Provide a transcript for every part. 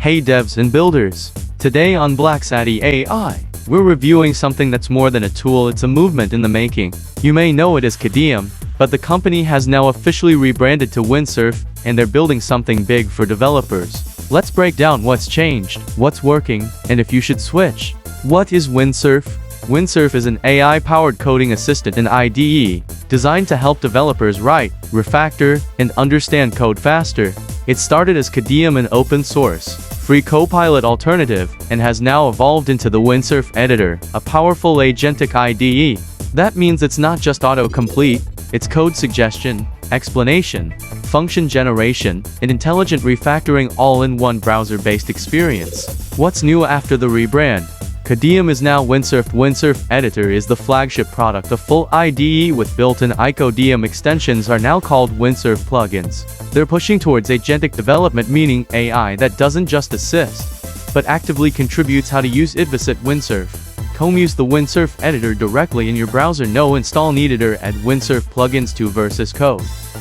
Hey devs and builders! Today on BlackSattai AI, we're reviewing something that's more than a tool, it's a movement in the making. You may know it as Codeium, but the company has now officially rebranded to Windsurf, and they're building something big for developers. Let's break down what's changed, what's working, and if you should switch. What is Windsurf? Windsurf is an AI-powered coding assistant in IDE, designed to help developers write, refactor, and understand code faster. It started as Codeium, an open-source, free Copilot alternative, and has now evolved into the Windsurf editor, a powerful agentic IDE. That means it's not just autocomplete, it's code suggestion, explanation, function generation, and intelligent refactoring all in one browser-based experience. What's new after the rebrand? Codeium is now Windsurf. Windsurf Editor is the flagship product. A full IDE with built-in Codeium extensions are now called Windsurf plugins. They're pushing towards agentic development, meaning AI that doesn't just assist, but actively contributes how to use it. Visit Windsurf. Use the Windsurf editor directly in your browser. No install needed or add Windsurf plugins to versus code,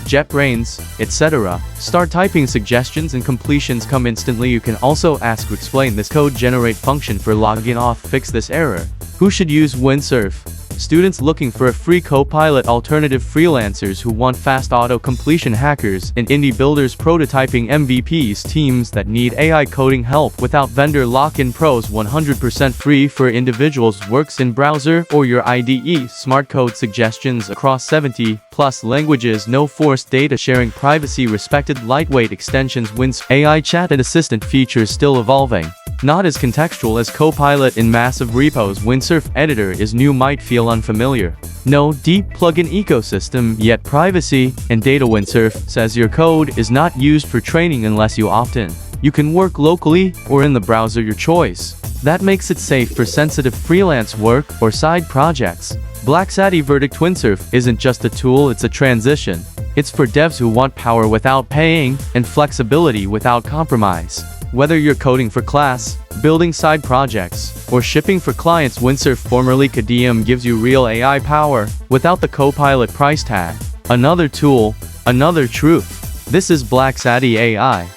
JetBrains, etc. Start typing, suggestions and completions come instantly. You can also ask to explain this code generate function for login auth. Fix this error. Who should use Windsurf? Students looking for a free Copilot alternative, freelancers who want fast auto-completion, hackers and indie builders prototyping MVPs, teams that need AI coding help without vendor lock-in. Pros: 100% free for individuals, works in browser or your IDE, smart code suggestions across 70+ languages, no forced data sharing, privacy respected, lightweight extensions. Windsurf AI chat and assistant features still evolving. Not as contextual as Copilot in massive repos. Windsurf editor is new, might feel unfamiliar. No deep plugin ecosystem, yet privacy and data. Windsurf says your code is not used for training unless you opt in. You can work locally or in the browser, your choice. That makes it safe for sensitive freelance work or side projects. BlackSattai Verdict: Windsurf isn't just a tool, it's a transition. It's for devs who want power without paying and flexibility without compromise. Whether you're coding for class, building side projects, or shipping for clients, Windsurf, formerly Codeium, gives you real AI power without the Copilot price tag. Another tool, another truth. This is BlackSattai AI.